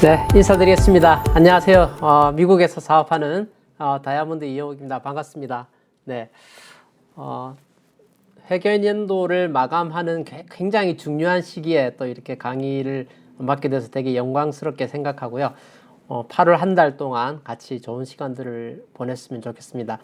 네, 인사드리겠습니다. 안녕하세요. 미국에서 사업하는 다이아몬드 이영욱입니다. 반갑습니다. 네, 회계연도를 마감하는 굉장히 중요한 시기에 또 이렇게 강의를 맡게 돼서 되게 영광스럽게 생각하고요. 8월 한 달 동안 같이 좋은 시간들을 보냈으면 좋겠습니다.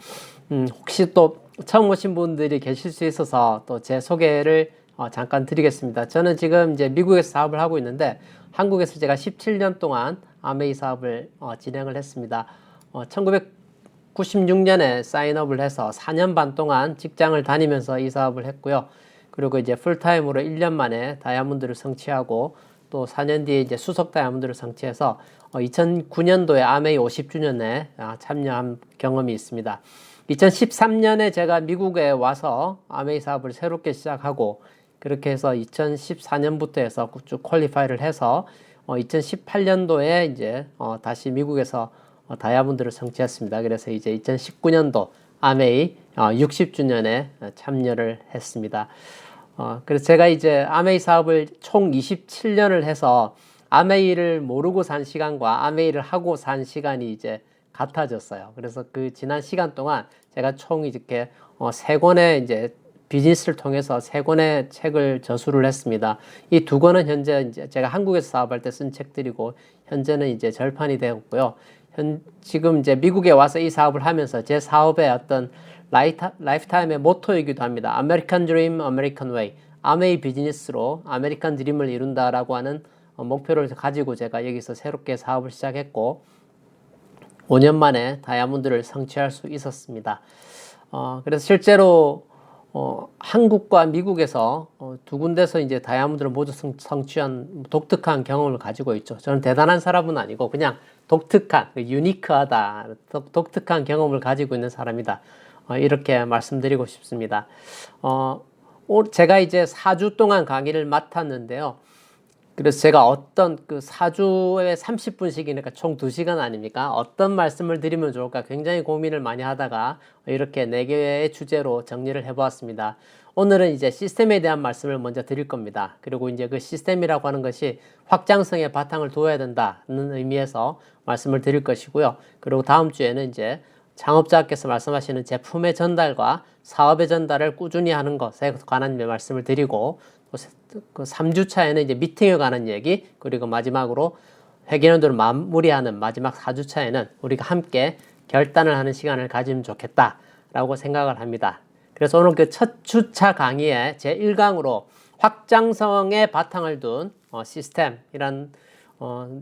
혹시 또 처음 오신 분들이 계실 수 있어서 또 제 소개를 잠깐 드리겠습니다. 저는 지금 이제 미국에서 사업을 하고 있는데 한국에서 제가 17년 동안 아메이 사업을 진행을 했습니다. 1996년에 사인업을 해서 4년 반 동안 직장을 다니면서 이 사업을 했고요. 그리고 이제 풀타임으로 1년 만에 다이아몬드를 성취하고 또 4년 뒤에 이제 수석 다이아몬드를 성취해서 2009년도에 아메이 50주년에 참여한 경험이 있습니다. 2013년에 제가 미국에 와서 아메이 사업을 새롭게 시작하고 그렇게 해서 2014년부터 해서 쭉 퀄리파이를 해서 2018년도에 이제 다시 미국에서 다이아몬드를 성취했습니다. 그래서 이제 2019년도 아메이 60주년에 참여를 했습니다. 그래서 제가 이제 아메이 사업을 총 27년을 해서 아메이를 모르고 산 시간과 아메이를 하고 산 시간이 이제 같아졌어요. 그래서 그 지난 시간 동안 제가 총 이렇게 3권의 이제 비즈니스를 통해서 3권의 책을 저술을 했습니다. 이 2권은 현재 이제 제가 한국에서 사업할 때 쓴 책들이고 현재는 이제 절판이 되었고요. 지금 이제 미국에 와서 이 사업을 하면서 제 사업의 어떤 라이프타임의 모토이기도 합니다. American Dream, American Way. 아메이 비즈니스로 아메리칸 드림을 이룬다라고 하는 목표를 가지고 제가 여기서 새롭게 사업을 시작했고 5년 만에 다이아몬드를 성취할 수 있었습니다. 그래서 실제로 한국과 미국에서 두 군데서 이제 다이아몬드를 모두 성취한 독특한 경험을 가지고 있죠. 저는 대단한 사람은 아니고 그냥 독특한, 유니크하다, 독특한 경험을 가지고 있는 사람이다. 이렇게 말씀드리고 싶습니다. 제가 이제 4주 동안 강의를 맡았는데요. 그래서 제가 어떤 그 4주에 30분씩이니까 총 2시간 아닙니까? 어떤 말씀을 드리면 좋을까 굉장히 고민을 많이 하다가 이렇게 4개의 주제로 정리를 해보았습니다. 오늘은 이제 시스템에 대한 말씀을 먼저 드릴 겁니다. 그리고 이제 그 시스템이라고 하는 것이 확장성의 바탕을 둬야 된다는 의미에서 말씀을 드릴 것이고요. 그리고 다음 주에는 이제 창업자께서 말씀하시는 제품의 전달과 사업의 전달을 꾸준히 하는 것에 관한 말씀을 드리고 그 3주차에는 이제 미팅에 관한 얘기 그리고 마지막으로 회계연도를 마무리하는 마지막 4주차에는 우리가 함께 결단을 하는 시간을 가지면 좋겠다라고 생각을 합니다. 그래서 오늘 그 첫 주차 강의의 제1강으로 확장성의 바탕을 둔 시스템이란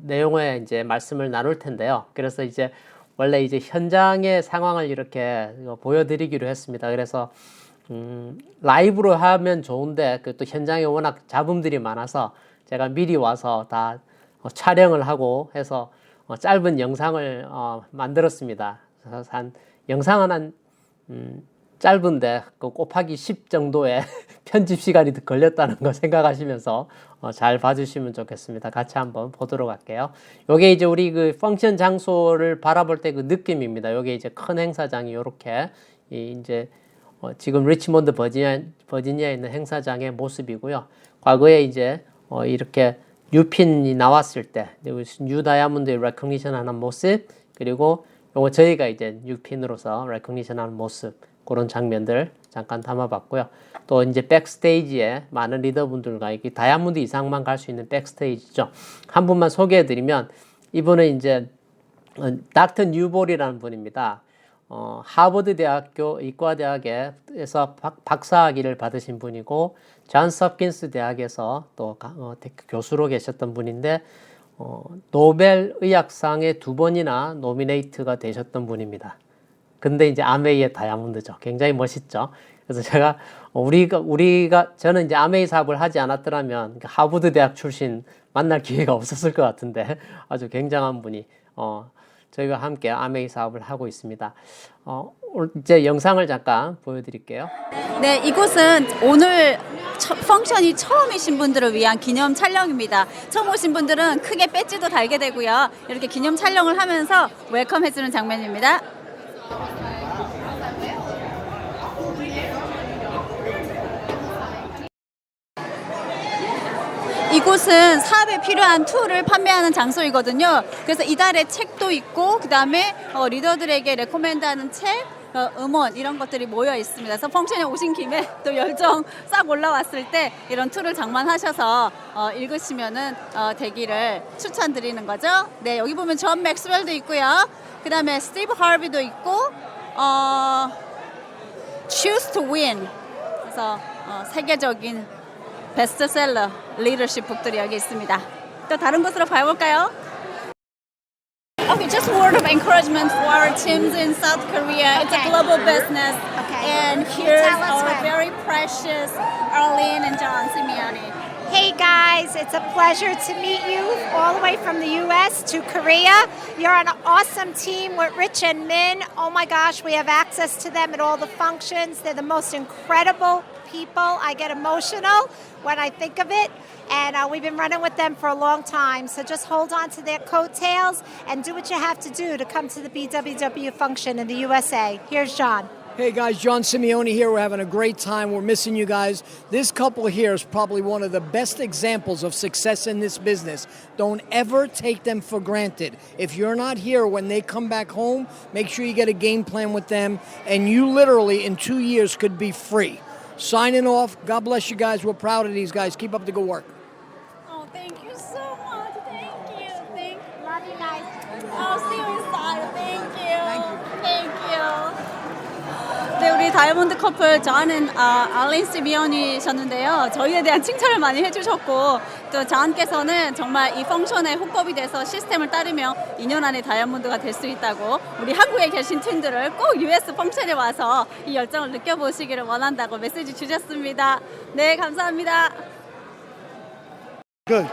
내용의 이제 말씀을 나눌 텐데요. 그래서 이제 원래 이제 현장의 상황을 이렇게 보여드리기로 했습니다. 그래서 라이브로 하면 좋은데 그 또 현장에 워낙 잡음들이 많아서 제가 미리 와서 다 촬영을 하고 해서 짧은 영상을 만들었습니다. 그래서 영상은 한 짧은데 그 곱하기 10 정도의 편집 시간이 걸렸다는 거 생각하시면서 잘 봐주시면 좋겠습니다. 같이 한번 보도록 할게요. 요게 이제 우리 그 펑션 장소를 바라볼 때 그 느낌입니다. 요게 이제 큰 행사장이 요렇게 이제 지금 리치몬드 버지니아에 있는 행사장의 모습이고요. 과거에 이제 이렇게 뉴핀이 나왔을 때 뉴 다이아몬드 레코니션 하는 모습 그리고 요거 저희가 이제 뉴핀으로서 레코니션 하는 모습 그런 장면들 잠깐 담아봤고요. 또 이제 백스테이지에 많은 리더분들과 이게 다이아몬드 이상만 갈 수 있는 백스테이지죠. 한 분만 소개해드리면 이분은 이제 닥터 뉴볼이라는 분입니다. 하버드 대학교 이과대학에서 박사학위를 받으신 분이고 존스 홉킨스 대학에서 또 교수로 계셨던 분인데 노벨 의학상에 2번이나 노미네이트가 되셨던 분입니다. 근데 이제 아메이의 다이아몬드죠. 굉장히 멋있죠. 그래서 제가 저는 이제 아메이 사업을 하지 않았더라면 하버드 대학 출신 만날 기회가 없었을 것 같은데 아주 굉장한 분이 저희와 함께 아메이 사업을 하고 있습니다. 이제 영상을 잠깐 보여드릴게요. 네, 이곳은 오늘 펑션이 처음이신 분들을 위한 기념 촬영입니다. 처음 오신 분들은 크게 배지도 달게 되고요. 이렇게 기념 촬영을 하면서 웰컴 해주는 장면입니다. 이곳은 사업에 필요한 툴을 판매하는 장소이거든요. 그래서 이달에 책도 있고 그다음에 리더들에게 레코멘드하는 책, 음원 이런 것들이 모여 있습니다. 그래서 펑션에 오신 김에 또 열정 싹 올라왔을 때 이런 툴을 장만하셔서 읽으시면은 되기를 추천드리는 거죠. 네, 여기 보면 존 맥스웰도 있고요. 그다음에 스티브 하비도 있고 Choose to Win. 그래서 세계적인 베스트셀러 리더십 북들이 여기 있습니다. 또 다른 곳으로 가볼까요? Okay, just word of encouragement for our teams in South Korea. It's a global business. Okay. And here's Tell us our when. very precious Arlene and John Simeone. Hey guys, it's a pleasure to meet you all the way from the US to Korea. You're an awesome team with Rich and Min. Oh my gosh, we have access to them at all the functions. They're the most incredible people. I get emotional when I think of it. And we've been running with them for a long time. So just hold on to their coattails and do what you have to do to come to the BWW function in the USA. Here's John. Hey guys, John Simeone here. We're having a great time. We're missing you guys. This couple here is probably one of the best examples of success in this business. Don't ever take them for granted. If you're not here when they come back home, make sure you get a game plan with them. And you literally, in 2 years, could be free. Signing off. God bless you guys. We're proud of these guys. Keep up the good work. Oh, thank you so much. Thank you. Love you guys. I'll see you inside. Thank you. Thank you. 네, 우리 다이아몬드 커플 저는 알린 시미언이셨는데요. 저희에 대한 칭찬을 많이 해주셨고 또 저한께서는 정말 이 펑션에 호흡이 돼서 시스템을 따르며 2년 안에 다이아몬드가 될 수 있다고 우리 한국에 계신 팀들을 꼭 US 펑션에 와서 이 열정을 느껴보시기를 원한다고 메시지 주셨습니다. 네, 감사합니다. Good.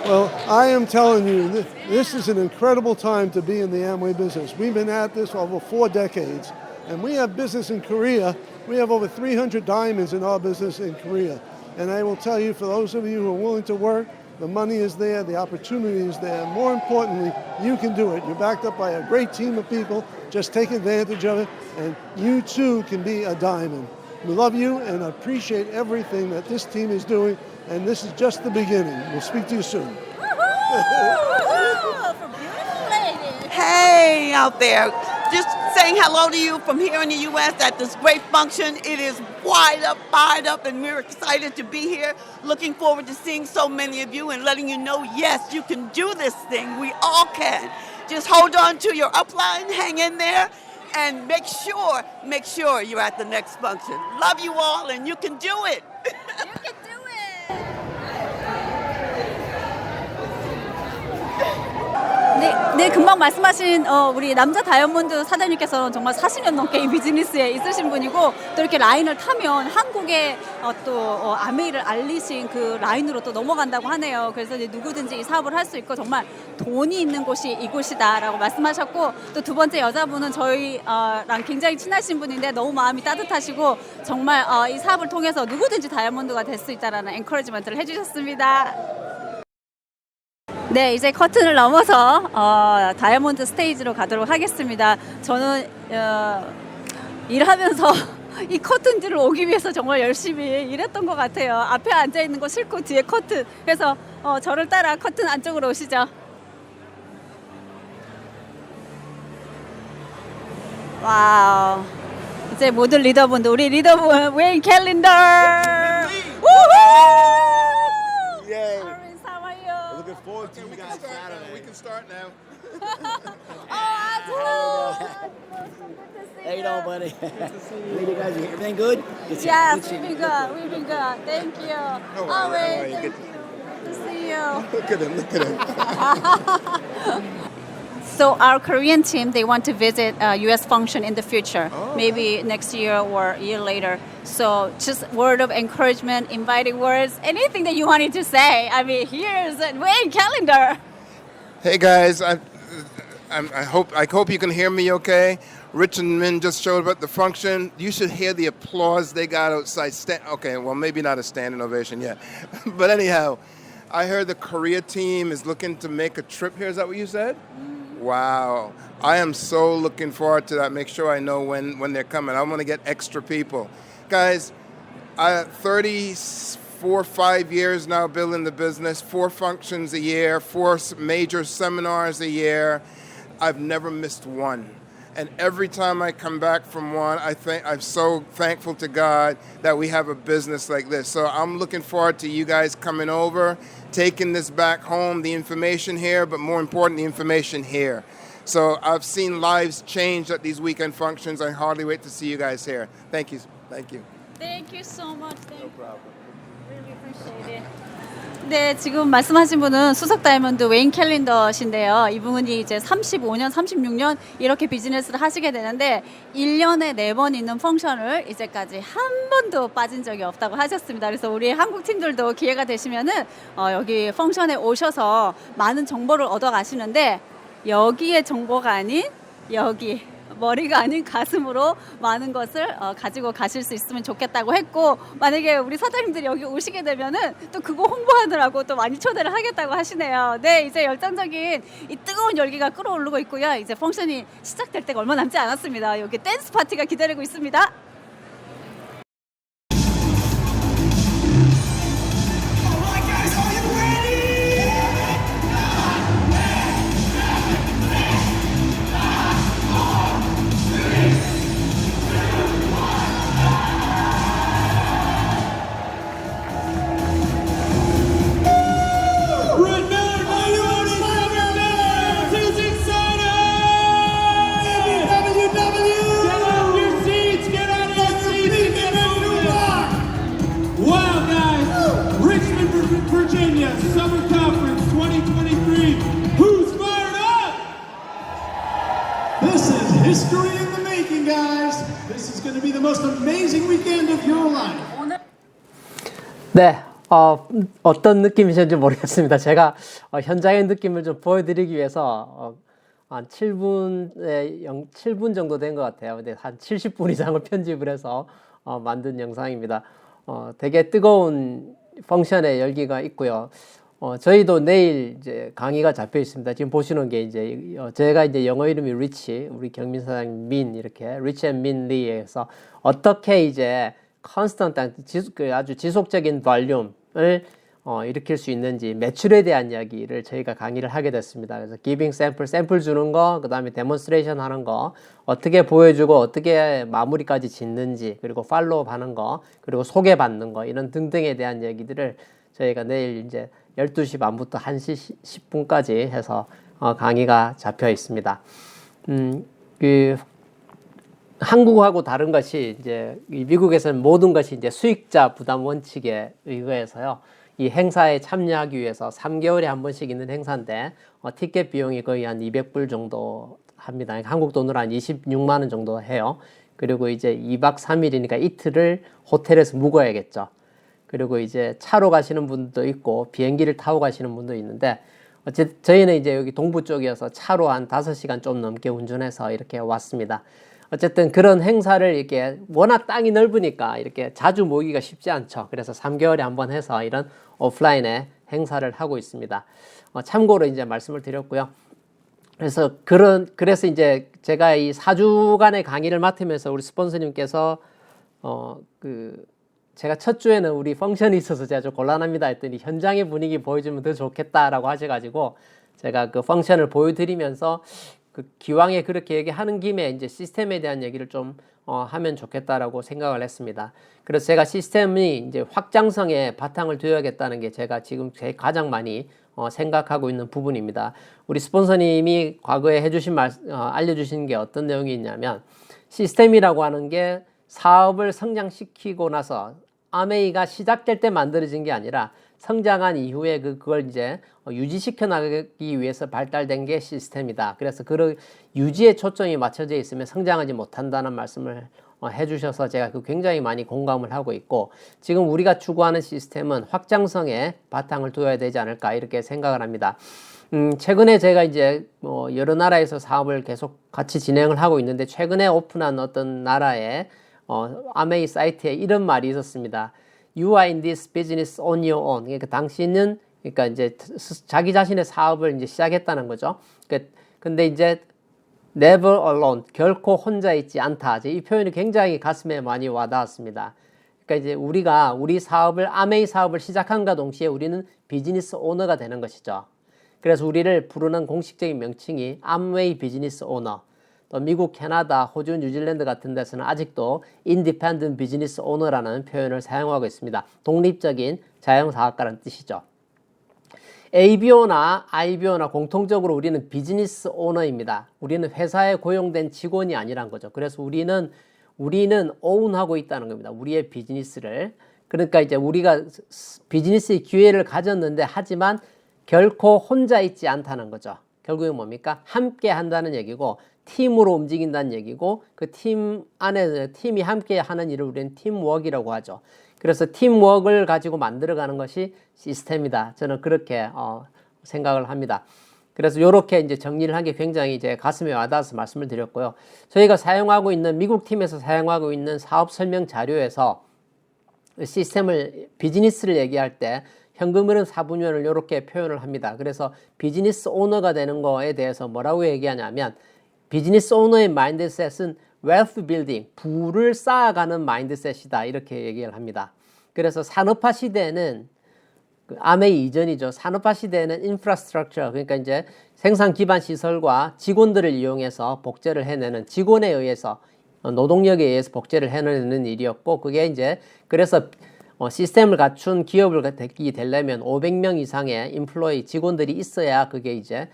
Well, I am telling you, this is an incredible time to be in the Amway business. We've been at this over 4 decades, and we have business in Korea. We have over 300 diamonds in our business in Korea. And I will tell you, for those of you who are willing to work, the money is there, the opportunity is there. More importantly, you can do it. You're backed up by a great team of people. Just take advantage of it, and you too can be a diamond. We love you and appreciate everything that this team is doing, and this is just the beginning. We'll speak to you soon. For beautiful ladies. Hey out there. Just saying hello to you from here in the U.S. at this great function. It is wide up, fired up, and we're excited to be here. Looking forward to seeing so many of you and letting you know, yes, you can do this thing. We all can. Just hold on to your upline, hang in there, and make sure you're at the next function. Love you all, and you can do it. You can do it. 네, 금방 말씀하신 우리 남자 다이아몬드 사장님께서는 정말 40년 넘게 이 비즈니스에 있으신 분이고 또 이렇게 라인을 타면 한국의 또 아메이를 알리신 그 라인으로 또 넘어간다고 하네요. 그래서 이제 누구든지 이 사업을 할 수 있고 정말 돈이 있는 곳이 이곳이다라고 말씀하셨고 또 두 번째 여자분은 저희랑 굉장히 친하신 분인데 너무 마음이 따뜻하시고 정말 이 사업을 통해서 누구든지 다이아몬드가 될 수 있다라는 엔커리지먼트를 해주셨습니다. 네, 이제 커튼을 넘어서 다이아몬드 스테이지로 가도록 하겠습니다. 저는 일하면서 이 커튼들을 오기 위해서 정말 열심히 일했던 것 같아요. 앞에 앉아 있는 거 싫고 뒤에 커튼. 그래서 저를 따라 커튼 안쪽으로 오시죠. 와우. 이제 모든 리더분들, 우리 리더분 웨인 캘린더. 우후! Yay. Arvin, how are you? Looking forward to you guys Saturday. We can start now. How you doing, buddy? Hey, you guys, everything good? Good to- Yes, good to see we've you. been good. We've been good. Thank you. How are you? Always. How are you? Good to see you. Look at him. Look at him. So our Korean team, they want to visit U.S. function in the future, maybe next year or a year later. So just word of encouragement, inviting words, anything that you wanted to say. I mean, here's Wayne Calendar. Hey guys, I hope you can hear me okay. Rich and Min just showed up at the function. You should hear the applause they got outside. Okay, well maybe not a standing ovation yet, but anyhow, I heard the Korea team is looking to make a trip here. Is that what you said? Wow, I am so looking forward to that. Make sure I know when they're coming. I want to get extra people. Guys, 35 4 or 5 years now building the business, 4 functions a year, 4 major seminars a year. I've never missed one. And every time I come back from one, I'm so thankful to God that we have a business like this. So I'm looking forward to you guys coming over, taking this back home, the information here, but more important, the information here. So I've seen lives change at these weekend functions. I hardly wait to see you guys here. Thank you. Thank you. Thank you so much. No problem. Really appreciate it. 네, 지금 말씀하신 분은 수석 다이아몬드 웨인 캘린더신데요. 이분이 이제 35년, 36년 이렇게 비즈니스를 하시게 되는데 1년에 4번 있는 펑션을 이제까지 한 번도 빠진 적이 없다고 하셨습니다. 그래서 우리 한국 팀들도 기회가 되시면은 여기 펑션에 오셔서 많은 정보를 얻어 가시는데 여기의 정보가 아닌 여기 머리가 아닌 가슴으로 많은 것을 가지고 가실 수 있으면 좋겠다고 했고, 만약에 우리 사장님들이 여기 오시게 되면은 또 그거 홍보하느라고 또 많이 초대를 하겠다고 하시네요. 네, 이제 열정적인 이 뜨거운 열기가 끌어오르고 있고요. 이제 펑션이 시작될 때가 얼마 남지 않았습니다. 여기 댄스 파티가 기다리고 있습니다. Virginia Summer Conference 2023. Who's fired up? This is history in the making, guys. This is going to be the most amazing weekend of your life. 네, 어떤 느낌이신지 모르겠습니다. 제가 현장의 느낌을 좀 보여드리기 위해서 한 7분 정도 된 것 같아요. 근데 한 70분 이상을 편집을 해서 만든 영상입니다. 되게 뜨거운 펑션의 열기가 있고요. 저희도 내일 이제 강의가 잡혀 있습니다. 지금 보시는 게 이제 제가 이제 영어 이름이 리치, 우리 경민 사장님 민 이렇게 리치 앤 민 리에서 어떻게 이제 컨스턴트 아주 지속적인 볼륨을 일으킬 수 있는지 매출에 대한 이야기를 저희가 강의를 하게 됐습니다. 그래서 기빙 샘플 주는 거, 그 다음에 데몬스트레이션 하는 거, 어떻게 보여주고 어떻게 마무리까지 짓는지, 그리고 팔로우업 하는 거, 그리고 소개받는 거, 이런 등등에 대한 얘기들을 저희가 내일 이제 12시 반부터 1시 10분까지 해서 강의가 잡혀 있습니다. 한국하고 다른 것이 이제 미국에서는 모든 것이 이제 수익자 부담 원칙에 의거해서요. 이 행사에 참여하기 위해서 3개월에 한 번씩 있는 행사인데 티켓 비용이 거의 한 200불 정도 합니다. 한국 돈으로 한 26만 원 정도 해요. 그리고 이제 2박 3일이니까 이틀을 호텔에서 묵어야겠죠. 그리고 이제 차로 가시는 분도 있고 비행기를 타고 가시는 분도 있는데 어쨌든 저희는 이제 여기 동부 쪽이어서 차로 한 5시간 좀 넘게 운전해서 이렇게 왔습니다. 어쨌든 그런 행사를 이렇게 워낙 땅이 넓으니까 이렇게 자주 모이기가 쉽지 않죠. 그래서 3개월에 한 번 해서 이런 오프라인의 행사를 하고 있습니다. 참고로 이제 말씀을 드렸고요. 그래서 이제 제가 이 4주간의 강의를 맡으면서 우리 스폰서님께서 제가 첫 주에는 우리 펑션이 있어서 제가 좀 곤란합니다 했더니 현장의 분위기 보여주면 더 좋겠다라고 하셔가지고 제가 그 펑션을 보여드리면서 기왕에 그렇게 얘기하는 김에 이제 시스템에 대한 얘기를 좀 하면 좋겠다라고 생각을 했습니다. 그래서 제가 시스템이 이제 확장성에 바탕을 두어야겠다는 게 제가 지금 가장 많이 생각하고 있는 부분입니다. 우리 스폰서님이 과거에 알려주신 게 어떤 내용이 있냐면 시스템이라고 하는 게 사업을 성장시키고 나서 아메이가 시작될 때 만들어진 게 아니라 성장한 이후에 그걸 이제 유지시켜 나가기 위해서 발달된 게 시스템이다. 그래서 그 유지에 초점이 맞춰져 있으면 성장하지 못한다는 말씀을 해주셔서 제가 굉장히 많이 공감을 하고 있고, 지금 우리가 추구하는 시스템은 확장성에 바탕을 두어야 되지 않을까 이렇게 생각을 합니다. 최근에 제가 이제 여러 나라에서 사업을 계속 같이 진행을 하고 있는데 최근에 오픈한 어떤 나라의 아메이 사이트에 이런 말이 있었습니다. You are in this business on your own. 그러니까 당신은 이제 자기 자신의 사업을 이제 시작했다는 거죠. 근데 이제 never alone, 결코 혼자 있지 않다. 이 표현이 굉장히 가슴에 많이 와닿았습니다. 그러니까 이제 우리가 우리 사업을 아메이 사업을 시작한과 동시에 우리는 비즈니스 오너가 되는 것이죠. 그래서 우리를 부르는 공식적인 명칭이 암웨이 비즈니스 오너. 또 미국, 캐나다, 호주, 뉴질랜드 같은 데서는 아직도 인디펜던트 비즈니스 오너라는 표현을 사용하고 있습니다. 독립적인 자영사업가라는 뜻이죠. ABO나 IBO나 공통적으로 우리는 비즈니스 오너입니다. 우리는 회사에 고용된 직원이 아니란 거죠. 그래서 우리는 오운하고 있다는 겁니다. 우리의 비즈니스를. 그러니까 이제 우리가 비즈니스의 기회를 가졌는데 하지만 결코 혼자 있지 않다는 거죠. 결국엔 뭡니까? 함께 한다는 얘기고 팀으로 움직인다는 얘기고 그 팀 안에 팀이 함께 하는 일을 우리는 팀워크라고 하죠. 그래서 팀워크를 가지고 만들어가는 것이 시스템이다. 저는 그렇게 생각을 합니다. 그래서 이렇게 이제 정리를 한 게 굉장히 이제 가슴에 와닿아서 말씀을 드렸고요. 저희가 사용하고 있는 미국 팀에서 사용하고 있는 사업 설명 자료에서 시스템을 비즈니스를 얘기할 때 현금 흐름 4분면을 이렇게 표현을 합니다. 그래서 비즈니스 오너가 되는 거에 대해서 뭐라고 얘기하냐면 비즈니스 오너의 마인드셋은 웨alth 빌딩, 부를 쌓아가는 마인드셋이다. 이렇게 얘기를 합니다. 그래서 산업화 시대에는 아메이 이전이죠. 산업화 시대에는 인프라스트럭처, 그러니까 이제 생산 기반 시설과 직원들을 이용해서 복제를 해내는 직원에 의해서 노동력에 의해서 복제를 해내는 일이었고 그게 이제 그래서 시스템을 갖춘 기업을 되려면 500명 이상의 인플로이 직원들이 있어야 그게 이제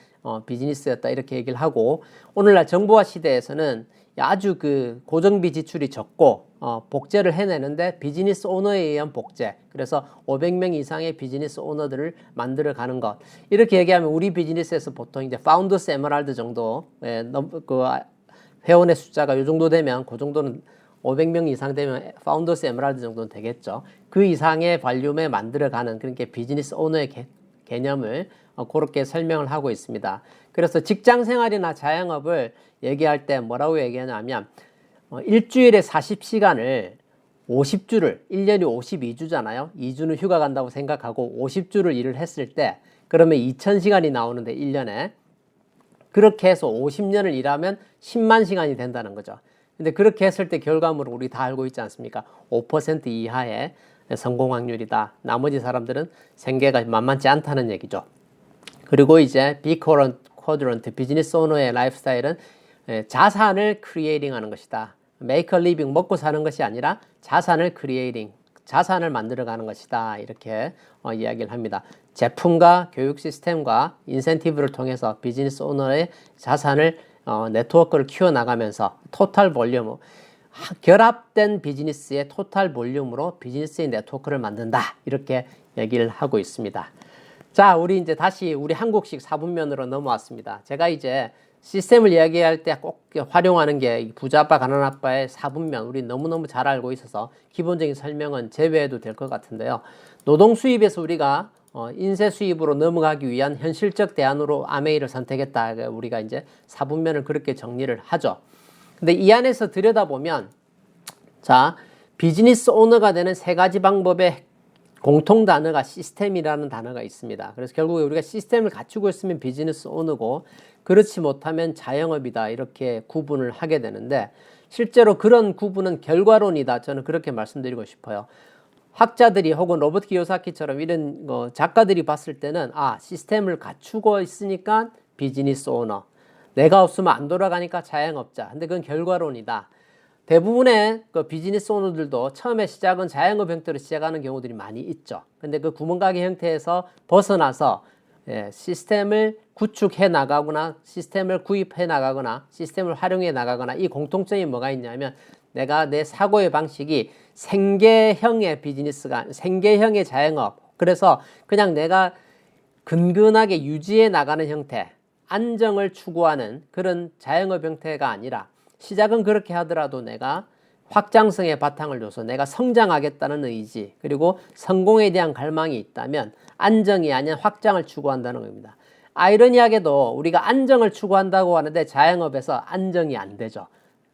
비즈니스였다 이렇게 얘기를 하고 오늘날 정보화 시대에서는 아주 그 고정비 지출이 적고 복제를 해내는데 비즈니스 오너에 의한 복제 그래서 500명 이상의 비즈니스 오너들을 만들어 가는 것 이렇게 얘기하면 우리 비즈니스에서 보통 이제 파운더스 에메랄드 정도 그 회원의 숫자가 이 정도 되면 그 정도는 500명 이상 되면 파운더스 에메랄드 정도는 되겠죠. 그 이상의 발륨에 만들어가는 그러니까 비즈니스 오너의 개념을 그렇게 설명을 하고 있습니다. 그래서 직장 생활이나 자영업을 얘기할 때 뭐라고 얘기하냐면 일주일에 40시간을 50주를 1년이 52주잖아요. 2주는 휴가 간다고 생각하고 50주를 일을 했을 때 그러면 2000시간이 나오는데 1년에 그렇게 해서 50년을 일하면 10만 시간이 된다는 거죠. 근데 그렇게 했을 때 결과물을 우리 다 알고 있지 않습니까? 5% 이하의 성공 확률이다. 나머지 사람들은 생계가 만만치 않다는 얘기죠. 그리고 이제 B 쿼드런트 비즈니스 오너의 라이프스타일은 자산을 크리에이팅 하는 것이다. make a living 먹고 사는 것이 아니라 자산을 크리에이팅 자산을 만들어가는 것이다. 이렇게 이야기를 합니다. 제품과 교육 시스템과 인센티브를 통해서 비즈니스 오너의 자산을 네트워크를 키워나가면서 토탈 볼륨 결합된 비즈니스의 토탈 볼륨으로 비즈니스의 네트워크를 만든다. 이렇게 얘기를 하고 있습니다. 자, 우리 이제 다시 우리 한국식 4분면으로 넘어왔습니다. 제가 이제 시스템을 이야기할 때 꼭 활용하는 게 부자 아빠, 가난 아빠의 4분면 우리 너무너무 잘 알고 있어서 기본적인 설명은 제외해도 될 것 같은데요. 노동 수입에서 우리가 인쇄 수입으로 넘어가기 위한 현실적 대안으로 아메이를 선택했다. 우리가 이제 4분면을 그렇게 정리를 하죠. 근데 이 안에서 들여다보면 자, 비즈니스 오너가 되는 세 가지 방법의 공통 단어가 시스템이라는 단어가 있습니다. 그래서 결국에 우리가 시스템을 갖추고 있으면 비즈니스 오너고 그렇지 못하면 자영업이다 이렇게 구분을 하게 되는데 실제로 그런 구분은 결과론이다. 저는 그렇게 말씀드리고 싶어요. 학자들이 혹은 로버트 키요사키처럼 이런 작가들이 봤을 때는 시스템을 갖추고 있으니까 비즈니스 오너 내가 없으면 안 돌아가니까 자영업자. 근데 그건 결과론이다. 대부분의 그 비즈니스 오너들도 처음에 시작은 자영업 형태로 시작하는 경우들이 많이 있죠. 근데 그 구멍가게 형태에서 벗어나서 시스템을 구축해 나가거나 시스템을 구입해 나가거나 시스템을 활용해 나가거나 이 공통점이 뭐가 있냐면 내가 내 사고의 방식이 생계형의 비즈니스가 생계형의 자영업 그래서 그냥 내가 근근하게 유지해 나가는 형태 안정을 추구하는 그런 자영업 형태가 아니라 시작은 그렇게 하더라도 내가 확장성의 바탕을 줘서 내가 성장하겠다는 의지 그리고 성공에 대한 갈망이 있다면 안정이 아닌 확장을 추구한다는 겁니다. 아이러니하게도 우리가 안정을 추구한다고 하는데 자영업에서 안정이 안 되죠.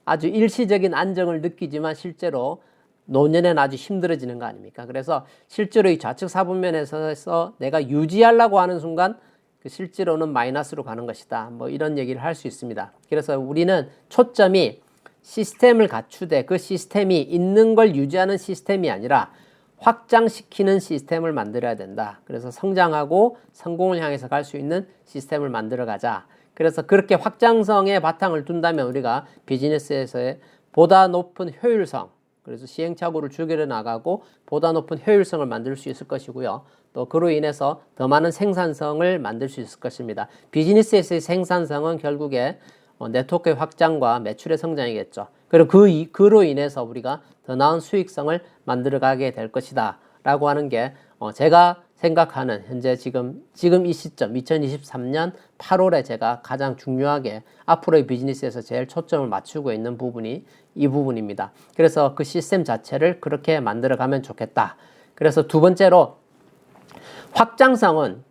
아주 일시적인 안정을 느끼지만 실제로 노년에는 아주 힘들어지는 거 아닙니까? 그래서 실제로 이 좌측 4분면에서 내가 유지하려고 하는 순간 실제로는 마이너스로 가는 것이다. 뭐 이런 얘기를 할 수 있습니다. 그래서 우리는 초점이 시스템을 갖추되 그 시스템이 있는 걸 유지하는 시스템이 아니라 확장시키는 시스템을 만들어야 된다. 그래서 성장하고 성공을 향해서 갈 수 있는 시스템을 만들어 가자. 그래서 그렇게 확장성의 바탕을 둔다면 우리가 비즈니스에서의 보다 높은 효율성, 그래서 시행착오를 줄여 나가고 보다 높은 효율성을 만들 수 있을 것이고요. 또 그로 인해서 더 많은 생산성을 만들 수 있을 것입니다. 비즈니스에서의 생산성은 결국에 네트워크의 확장과 매출의 성장이겠죠. 그리고 그로 인해서 우리가 더 나은 수익성을 만들어가게 될 것이다 라고 하는 게 제가 생각하는 현재 지금 이 시점 2023년 8월에 제가 가장 중요하게 앞으로의 비즈니스에서 제일 초점을 맞추고 있는 부분이 이 부분입니다. 그래서 그 시스템 자체를 그렇게 만들어가면 좋겠다. 그래서 두 번째로 확장성은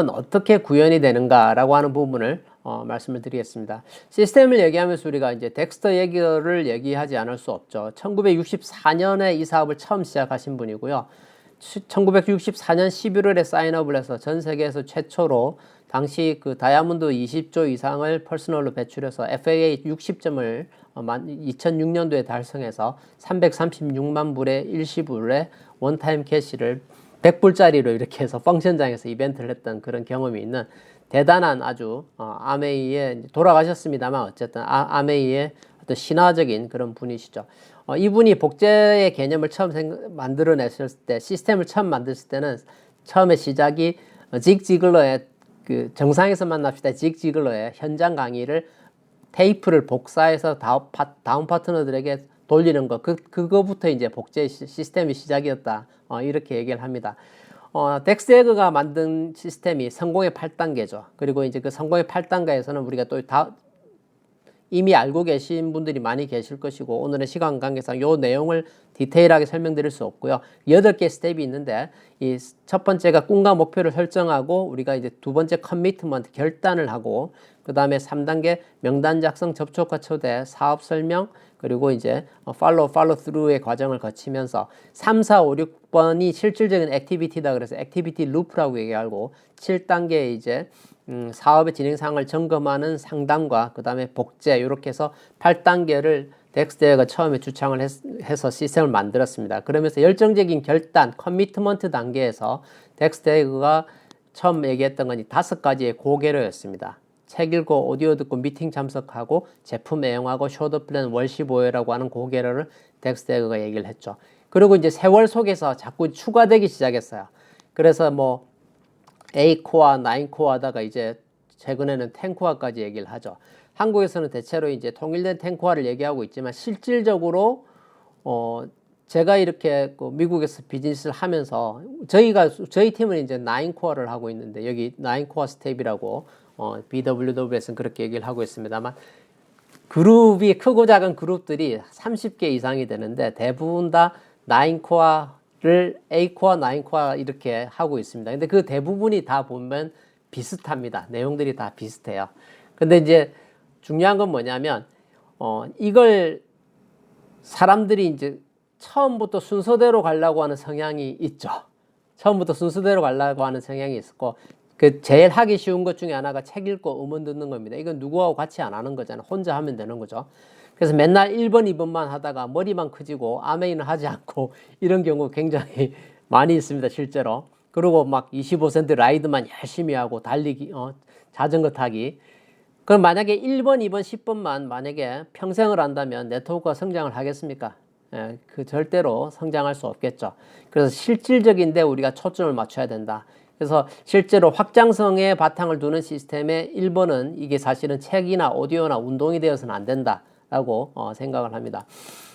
어떻게 구현이 되는가라고 하는 부분을 말씀을 드리겠습니다. 시스템을 얘기하면서 우리가 이제 덱스터 얘기를 얘기하지 않을 수 없죠. 1964년에 이 사업을 처음 시작하신 분이고요. 1964년 11월에 사인업을 해서 전 세계에서 최초로 당시 그 다이아몬드 20조 이상을 퍼스널로 배출해서 FAA 60점을 2006년도에 달성해서 336만 불의 일시불의 원타임 캐시를 100불짜리로 이렇게 해서 펑션장에서 이벤트를 했던 그런 경험이 있는 대단한 아주 아메이의 돌아가셨습니다만 어쨌든 아메이의 어떤 신화적인 그런 분이시죠. 이분이 복제의 개념을 처음 만들어냈을 때, 시스템을 처음 만들었을 때는 처음에 시작이 직 지글러의 그 정상에서 만납시다 직 지글러의 현장 강의를 테이프를 복사해서 다운 파트너들에게 돌리는 거, 그거부터 이제 복제 시스템이 시작이었다. 이렇게 얘기를 합니다. 덱스에그가 만든 시스템이 성공의 8단계죠. 그리고 이제 그 성공의 8단계에서는 우리가 또 이미 알고 계신 분들이 많이 계실 것이고 오늘은 시간 관계상 요 내용을 디테일하게 설명드릴 수 없고요. 8개 스텝이 있는데 이 첫 번째가 꿈과 목표를 설정하고 우리가 이제 두 번째 커미트먼트 결단을 하고 그 다음에 3단계 명단 작성, 접촉과 초대, 사업 설명 그리고 이제 팔로우 스루의 과정을 거치면서 3, 4, 5, 6번이 실질적인 액티비티다. 그래서 액티비티 루프라고 얘기하고 7단계에 이제 사업의 진행 상황을 점검하는 상담과 그 다음에 복제 이렇게 해서 8단계를 덱스터가 처음에 주창을 해서 시스템을 만들었습니다. 그러면서 열정적인 결단, 커미트먼트 단계에서 덱스터가 처음 얘기했던 건 이 5가지의 고개로였습니다. 책 읽고 오디오 듣고 미팅 참석하고 제품 애용하고 쇼더 플랜 월시 보여라고 하는 고개로를 덱스터가 얘기를 했죠. 그리고 이제 세월 속에서 자꾸 추가되기 시작했어요. 그래서 뭐 8코어, 9코어 하다가 이제 최근에는 10코어까지 얘기를 하죠. 한국에서는 대체로 이제 통일된 10코어를 얘기하고 있지만 실질적으로 제가 이렇게 그 미국에서 비즈니스를 하면서 저희 팀은 이제 9코어를 하고 있는데 여기 9코어 스텝이라고 BWW에서는 그렇게 얘기를 하고 있습니다만 그룹이 크고 작은 그룹들이 30개 이상이 되는데 대부분 다 9코어를 8코어, 9코어 이렇게 하고 있습니다. 근데 그 대부분이 다 보면 비슷합니다. 내용들이 다 비슷해요. 근데 이제 중요한 건 뭐냐면 이걸 사람들이 이제 처음부터 순서대로 가려고 하는 성향이 있죠. 처음부터 순서대로 가려고 하는 성향이 있었고 그 제일 하기 쉬운 것 중에 하나가 책 읽고 음원 듣는 겁니다. 이건 누구하고 같이 안 하는 거잖아요. 혼자 하면 되는 거죠. 그래서 맨날 1번, 2번만 하다가 머리만 커지고 아메이는 하지 않고 이런 경우 굉장히 많이 있습니다. 실제로. 그리고 막 25센트 라이드만 열심히 하고 달리기, 자전거 타기. 그럼 만약에 1번, 2번, 10번만 만약에 평생을 한다면 네트워크가 성장을 하겠습니까? 예, 그 절대로 성장할 수 없겠죠. 그래서 실질적인데 우리가 초점을 맞춰야 된다. 그래서 실제로 확장성의 바탕을 두는 시스템의 1번은 이게 사실은 책이나 오디오나 운동이 되어서는 안 된다라고 생각을 합니다.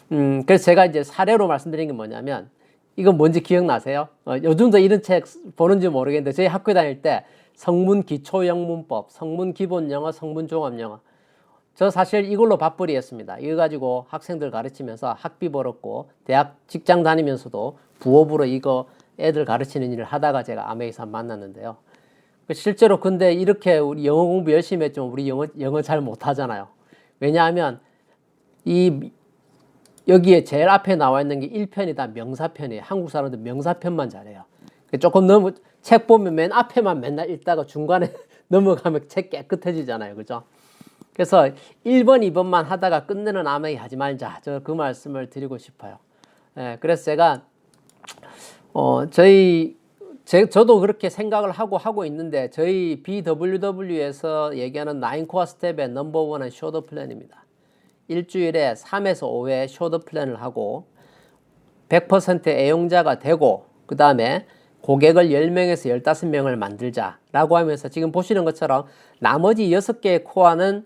그래서 제가 이제 사례로 말씀드린 게 뭐냐면 이건 뭔지 기억나세요? 요즘도 이런 책 보는지 모르겠는데 저희 학교 다닐 때 성문 기초 영문법, 성문 기본 영어, 성문 종합 영어. 저 사실 이걸로 밥벌이 했습니다. 이거 가지고 학생들 가르치면서 학비 벌었고 대학 직장 다니면서도 부업으로 이거 애들 가르치는 일을 하다가 제가 아메이사 만났는데요. 실제로 근데 이렇게 우리 영어 공부 열심히 했지만 우리 영어 잘 못하잖아요. 왜냐하면 여기에 제일 앞에 나와 있는 게 1편이 다 명사편이에요. 한국 사람들 명사편만 잘해요. 조금 너무 책 보면 맨 앞에만 맨날 읽다가 중간에 넘어가면 책 깨끗해지잖아요. 그죠? 그래서 1번, 2번만 하다가 끝내는 아메이 하지 말자. 저 그 말씀을 드리고 싶어요. 예, 그래서 제가 저도 그렇게 생각을 하고 있는데 저희 BWW에서 얘기하는 9코어 스텝의 넘버 1은 쇼더 플랜입니다. 일주일에 3에서 5회 쇼더 플랜을 하고 100% 애용자가 되고 그 다음에 고객을 10명에서 15명을 만들자라고 하면서 지금 보시는 것처럼 나머지 6개의 코어는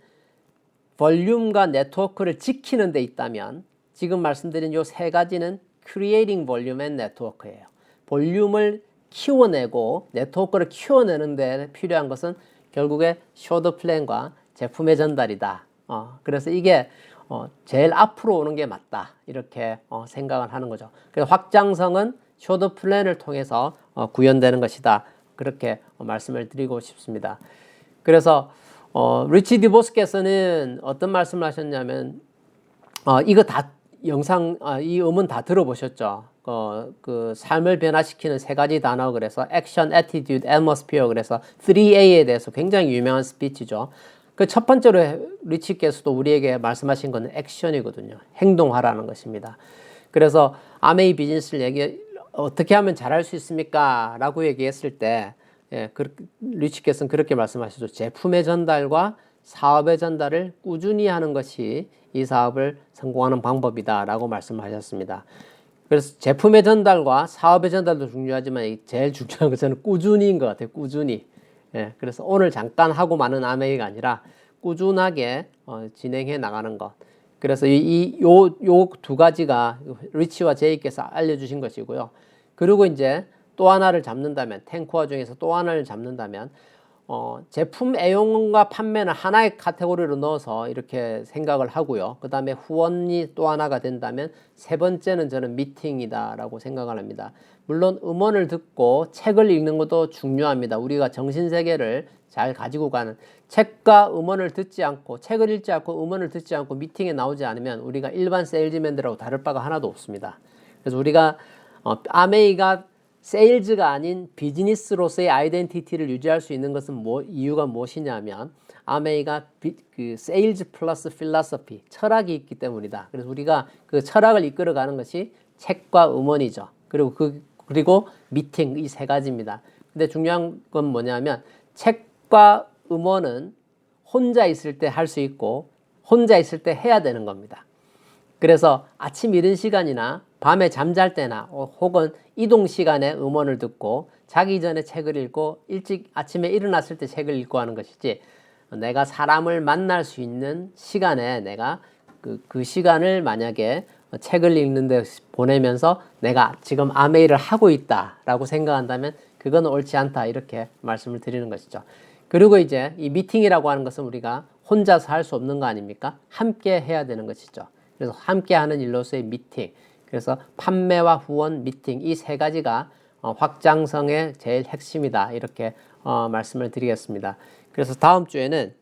볼륨과 네트워크를 지키는 데 있다면 지금 말씀드린 요 3가지는 Creating Volume and Network예요. 볼륨을 키워내고 네트워크를 키워내는 데 필요한 것은 결국에 쇼더 플랜과 제품의 전달이다. 그래서 이게 제일 앞으로 오는 게 맞다. 이렇게 생각을 하는 거죠. 그래서 확장성은 쇼더 플랜을 통해서 구현되는 것이다. 그렇게 말씀을 드리고 싶습니다. 그래서 리치 디보스께서는 어떤 말씀을 하셨냐면 이거 다 영상 이 음원 다 들어보셨죠? 그 삶을 변화시키는 3가지 단어 그래서 액션, 애티튜드, 애트모스피어 그래서 3A에 대해서 굉장히 유명한 스피치죠. 그 첫 번째로 리치께서도 우리에게 말씀하신 것은 액션이거든요. 행동하라는 것입니다. 그래서 아메이 비즈니스를 어떻게 하면 잘할 수 있습니까? 라고 얘기했을 때 리치께서는 그렇게 말씀하셨죠. 제품의 전달과 사업의 전달을 꾸준히 하는 것이 이 사업을 성공하는 방법이다 라고 말씀하셨습니다. 그래서 제품의 전달과 사업의 전달도 중요하지만 제일 중요한 것은 꾸준히인 것 같아요. 꾸준히. 그래서 오늘 잠깐 하고 마는 아메이가 아니라 꾸준하게 진행해 나가는 것. 그래서 요 2가지가 리치와 제이께서 알려주신 것이고요. 그리고 이제 또 하나를 잡는다면 10코어 중에서 또 하나를 잡는다면 제품 애용과 판매는 하나의 카테고리로 넣어서 이렇게 생각을 하고요. 그 다음에 후원이 또 하나가 된다면 3번째는 저는 미팅이다라고 생각을 합니다. 물론 음원을 듣고 책을 읽는 것도 중요합니다. 우리가 정신세계를 잘 가지고 가는 책과 음원을 듣지 않고 책을 읽지 않고 음원을 듣지 않고 미팅에 나오지 않으면 우리가 일반 세일즈맨들하고 다를 바가 하나도 없습니다. 그래서 우리가 아메이가 세일즈가 아닌 비즈니스로서의 아이덴티티를 유지할 수 있는 것은 이유가 무엇이냐면 아메이가 그 세일즈 플러스 필라소피 철학이 있기 때문이다. 그래서 우리가 그 철학을 이끌어가는 것이 책과 음원이죠. 그리고 미팅 이 3가지입니다. 근데 중요한 건 뭐냐면 책과 음원은 혼자 있을 때 할 수 있고 혼자 있을 때 해야 되는 겁니다. 그래서 아침 이른 시간이나 밤에 잠잘 때나 혹은 이동 시간에 음원을 듣고 자기 전에 책을 읽고 일찍 아침에 일어났을 때 책을 읽고 하는 것이지 내가 사람을 만날 수 있는 시간에 내가 그 시간을 만약에 책을 읽는 데 보내면서 내가 지금 아메이를 하고 있다라고 생각한다면 그건 옳지 않다 이렇게 말씀을 드리는 것이죠. 그리고 이제 이 미팅이라고 하는 것은 우리가 혼자서 할 수 없는 거 아닙니까? 함께 해야 되는 것이죠. 그래서 함께 하는 일로서의 미팅. 그래서 판매와 후원, 미팅 이 3가지가 확장성의 제일 핵심이다. 이렇게 말씀을 드리겠습니다. 그래서 다음 주에는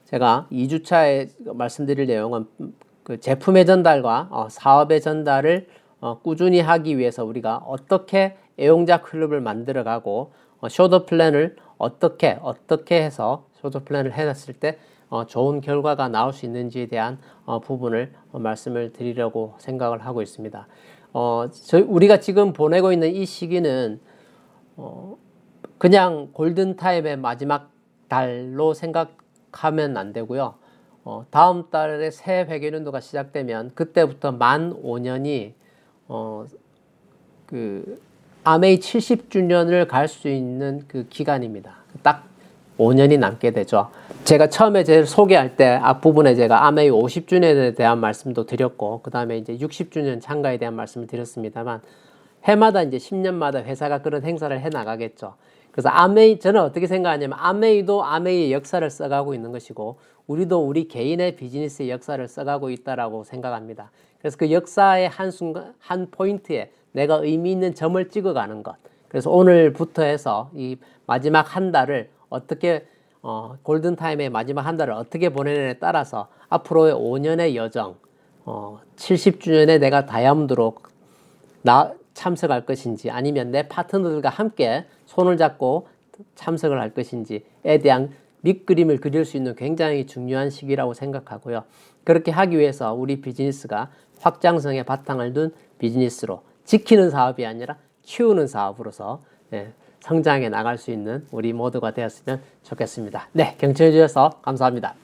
제가 2주차에 말씀드릴 내용은 그 제품의 전달과 사업의 전달을 꾸준히 하기 위해서 우리가 어떻게 애용자 클럽을 만들어가고 쇼더 플랜을 어떻게 해서 쇼더 플랜을 해놨을 때 좋은 결과가 나올 수 있는지에 대한 부분을 말씀을 드리려고 생각을 하고 있습니다. 우리가 지금 보내고 있는 이 시기는 그냥 골든타임의 마지막 달로 생각하면 안 되고요. 다음 달에 새 회계연도가 시작되면 그때부터 만 5년이 그 아메이 70주년을 갈 수 있는 그 기간입니다. 딱 5년이 남게 되죠. 제가 처음에 제일 소개할 때 앞부분에 제가 아메이 50주년에 대한 말씀도 드렸고 그 다음에 이제 60주년 참가에 대한 말씀을 드렸습니다만 해마다 이제 10년마다 회사가 그런 행사를 해 나가겠죠. 그래서 아메이 저는 어떻게 생각하냐면 아메이도 아메이의 역사를 써가고 있는 것이고 우리도 우리 개인의 비즈니스의 역사를 써가고 있다라고 생각합니다. 그래서 그 역사의 한 순간 한 포인트에 내가 의미 있는 점을 찍어가는 것. 그래서 오늘부터 해서 이 마지막 한 달을 어떻게 골든타임의 마지막 한 달을 어떻게 보내느냐에 따라서 앞으로의 5년의 여정 70주년에 내가 다이아몬드로 참석할 것인지 아니면 내 파트너들과 함께 손을 잡고 참석을 할 것인지에 대한 밑그림을 그릴 수 있는 굉장히 중요한 시기라고 생각하고요. 그렇게 하기 위해서 우리 비즈니스가 확장성에 바탕을 둔 비즈니스로 지키는 사업이 아니라 키우는 사업으로서 성장해 나갈 수 있는 우리 모두가 되었으면 좋겠습니다. 네, 경청해 주셔서 감사합니다.